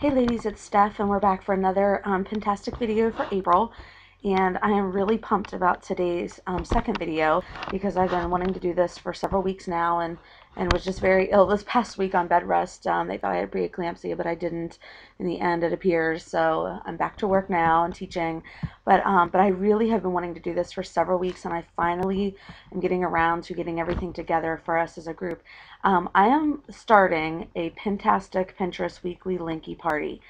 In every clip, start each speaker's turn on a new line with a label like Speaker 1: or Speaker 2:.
Speaker 1: Hey ladies, it's Steph and we're back for another Pintastic video for April. And I am really pumped about today's second video because I've been wanting to do this for several weeks now and was just very ill this past week on bed rest. They thought I had preeclampsia, but I didn't in the end, it appears. So I'm back to work now and teaching. But I really have been wanting to do this for several weeks, and I finally am getting around to getting everything together for us as a group. I am starting a Pintastic Pinterest weekly Linky party.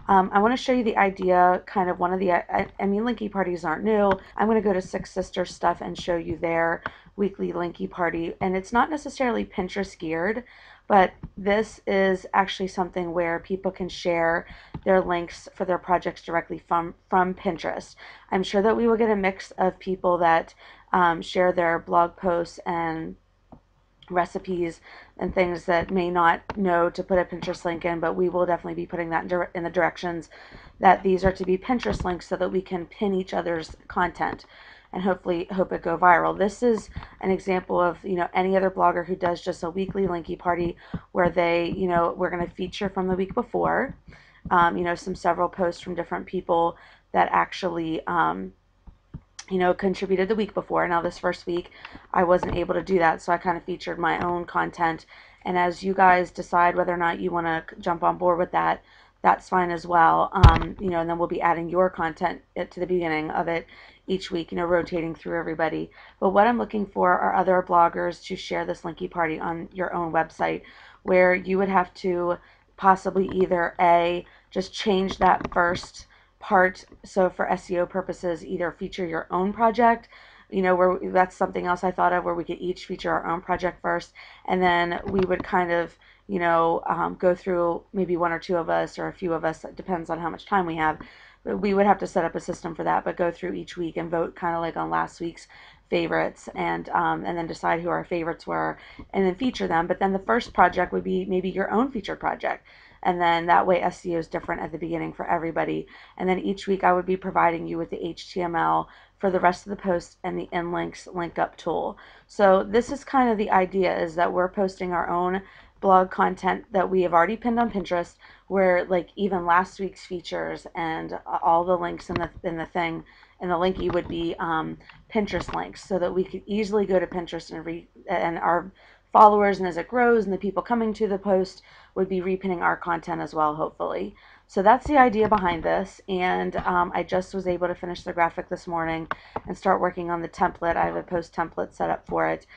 Speaker 1: I want to show you the idea, kind of one of the, I mean, Linky parties aren't new. I'm going to go to Six Sisters stuff and show you their weekly Linky party. And it's not necessarily Pinterest geared, but this is actually something where people can share their links for their projects directly from Pinterest. I'm sure that we will get a mix of people that share their blog posts and recipes and things that may not know to put a Pinterest link in, but we will definitely be putting that in the directions that these are to be Pinterest links so that we can pin each other's content and hopefully hope it go viral. This is an example of, any other blogger who does just a weekly Linky party where they, we're going to feature from the week before, several posts from different people that actually, contributed the week before. Now this first week I wasn't able to do that, so I kind of featured my own content. And as you guys decide whether or not you want to jump on board with that, that's fine as well. And then we'll be adding your content to the beginning of it each week, rotating through everybody. But what I'm looking for are other bloggers to share this Linky party on your own website, where you would have to possibly either just change that first part, so for SEO purposes, either feature your own project, where that's something else I thought of, where we could each feature our own project first, and then we would kind of go through, maybe one or two of us or a few of us, it depends on how much time we have, but we would have to set up a system for that, but go through each week and vote kind of like on last week's favorites, and then decide who our favorites were and then feature them. But then the first project would be maybe your own featured project, and then that way SEO is different at the beginning for everybody. And then each week I would be providing you with the HTML for the rest of the post and the inlinks link up tool. So this is kind of the idea, is that we're posting our own blog content that we have already pinned on Pinterest, where like even last week's features and all the links in the thing in the Linky would be Pinterest links, so that we could easily go to Pinterest and our followers, and as it grows and the people coming to the post would be repinning our content as well, hopefully. So that's the idea behind this, and I just was able to finish the graphic this morning and start working on the template. I have a post template set up for it,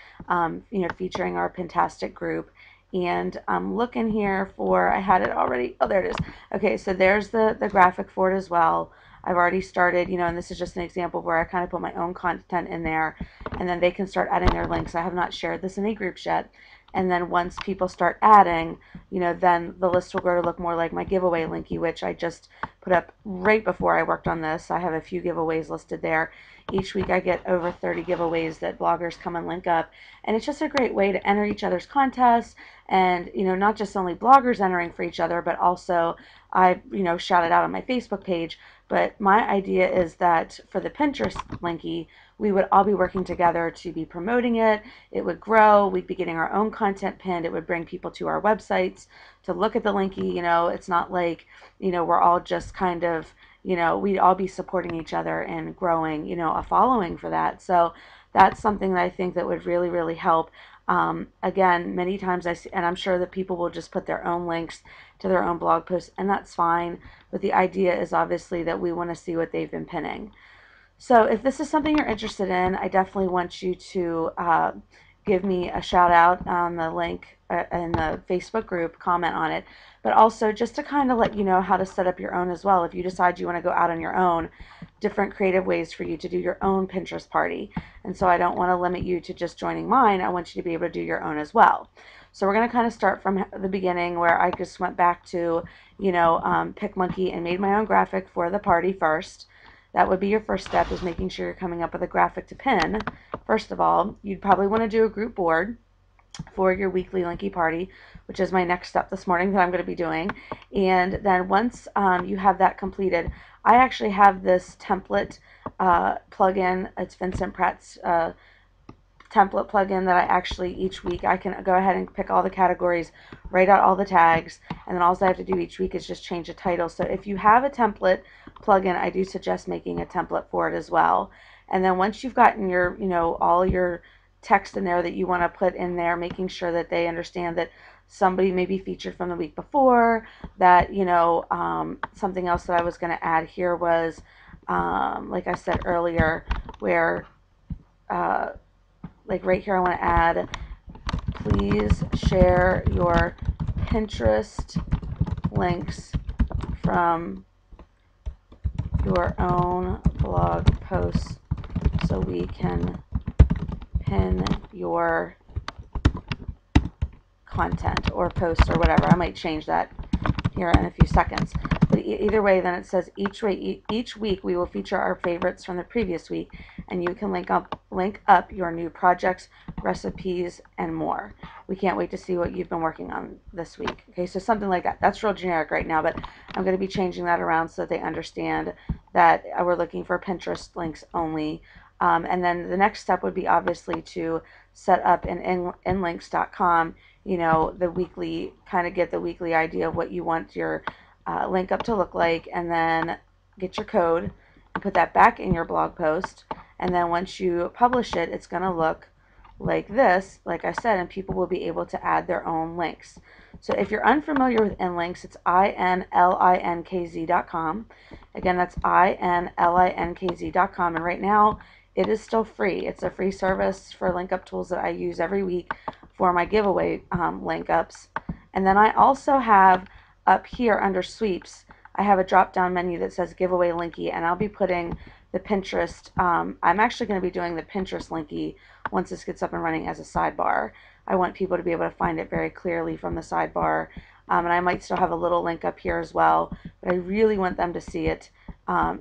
Speaker 1: featuring our Pintastic group. And I'm looking here for, I had it already, oh there it is. Okay, so there's the graphic for it as well. I've already started, and this is just an example where I kind of put my own content in there, and then they can start adding their links. I have not shared this in any groups yet. And then once people start adding, then the list will grow to look more like my giveaway Linky, which I just put up right before I worked on this. I have a few giveaways listed there. Each week I get over 30 giveaways that bloggers come and link up. And it's just a great way to enter each other's contests, and, not just only bloggers entering for each other, but also I, shout it out on my Facebook page. But my idea is that for the Pinterest Linky, we would all be working together to be promoting it. It would grow. We'd be getting our own content pinned. It would bring people to our websites to look at the Linky. It's not like, we're all just kind of, we'd all be supporting each other and growing, a following for that. So that's something that I think that would really, really help. Again, many times I see, and I'm sure that people will just put their own links to their own blog posts, and that's fine. But the idea is obviously that we want to see what they've been pinning. So if this is something you're interested in, I definitely want you to give me a shout out on the link in the Facebook group, comment on it, but also just to kind of let you know how to set up your own as well. If you decide you want to go out on your own, different creative ways for you to do your own Pinterest party. And so I don't want to limit you to just joining mine. I want you to be able to do your own as well. So we're going to kind of start from the beginning, where I just went back to, PicMonkey and made my own graphic for the party first. That would be your first step, is making sure you're coming up with a graphic to pin. First of all, you'd probably want to do a group board for your weekly Linky party, which is my next step this morning that I'm going to be doing. And then once you have that completed, I actually have this template plugin. It's Vincent Pratt's template plugin that I actually each week I can go ahead and pick all the categories, write out all the tags, and then all I have to do each week is just change the title. So if you have a template plugin, I do suggest making a template for it as well. And then once you've gotten your, all your text in there that you want to put in there, making sure that they understand that somebody may be featured from the week before, that, something else that I was going to add here was, like I said earlier, where, like right here, I want to add, please share your Pinterest links from your own blog posts so we can pin your content or post or whatever. I might change that here in a few seconds. But either way, then it says each week we will feature our favorites from the previous week, and you can link up your new projects, recipes, and more. We can't wait to see what you've been working on this week. Okay, so something like that. That's real generic right now, but I'm going to be changing that around so that they understand that we're looking for Pinterest links only. And then the next step would be obviously to set up in inlinks.com, the weekly, kind of get the weekly idea of what you want your link up to look like, and then get your code and put that back in your blog post. And then once you publish it, it's going to look like this, like I said, and people will be able to add their own links. So if you're unfamiliar with Inlinks, it's inlinkz.com. Again, that's inlinkz.com. And right now, it is still free. It's a free service for link up tools that I use every week for my giveaway link ups. And then I also have up here under sweeps, I have a drop down menu that says giveaway linky, and I'll be putting the Pinterest, I'm actually going to be doing the Pinterest linky once this gets up and running as a sidebar. I want people to be able to find it very clearly from the sidebar. And I might still have a little link up here as well, but I really want them to see it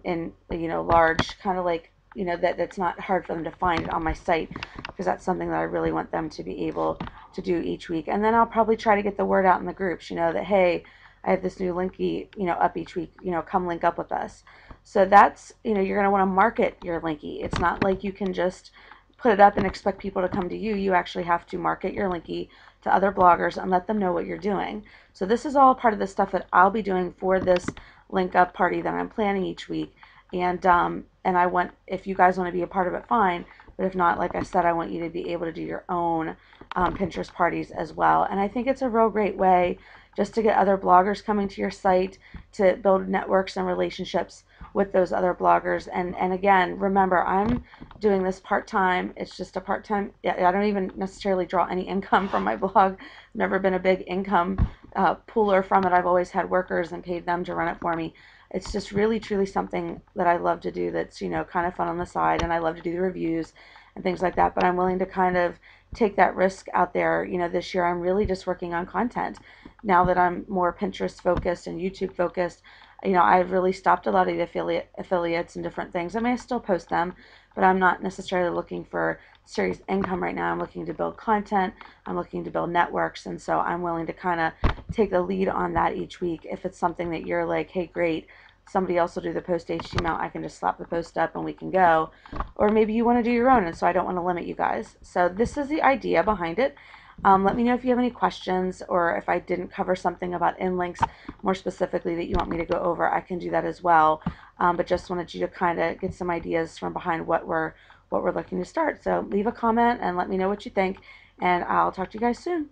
Speaker 1: in, large, kind of like, that's not hard for them to find on my site, because that's something that I really want them to be able to do each week. And then I'll probably try to get the word out in the groups, that, hey, I have this new linky, up each week, come link up with us. So that's, you're going to want to market your linky. It's not like you can just put it up and expect people to come to you. You actually have to market your linky to other bloggers and let them know what you're doing. So this is all part of the stuff that I'll be doing for this link up party that I'm planning each week. And I want, if you guys want to be a part of it, fine. But if not, like I said, I want you to be able to do your own Pinterest parties as well. And I think it's a real great way just to get other bloggers coming to your site, to build networks and relationships with those other bloggers. And again, remember, I'm doing this part-time. It's just a part-time. I don't even necessarily draw any income from my blog. Never been a big income pooler from it. I've always had workers and paid them to run it for me. It's just really, truly something that I love to do that's, kind of fun on the side, and I love to do the reviews and things like that, but I'm willing to kind of take that risk out there. This year I'm really just working on content. Now that I'm more Pinterest focused and YouTube focused, I've really stopped a lot of the affiliates and different things. I may still post them, but I'm not necessarily looking for serious income right now. I'm looking to build content. I'm looking to build networks, and so I'm willing to kind of take the lead on that each week. If it's something that you're like, hey, great, somebody else will do the post HTML, I can just slap the post up and we can go. Or maybe you want to do your own, and so I don't want to limit you guys. So this is the idea behind it. Let me know if you have any questions, or if I didn't cover something about Inlinks more specifically that you want me to go over. I can do that as well. But just wanted you to kind of get some ideas from behind what we're looking to start. So leave a comment and let me know what you think, and I'll talk to you guys soon.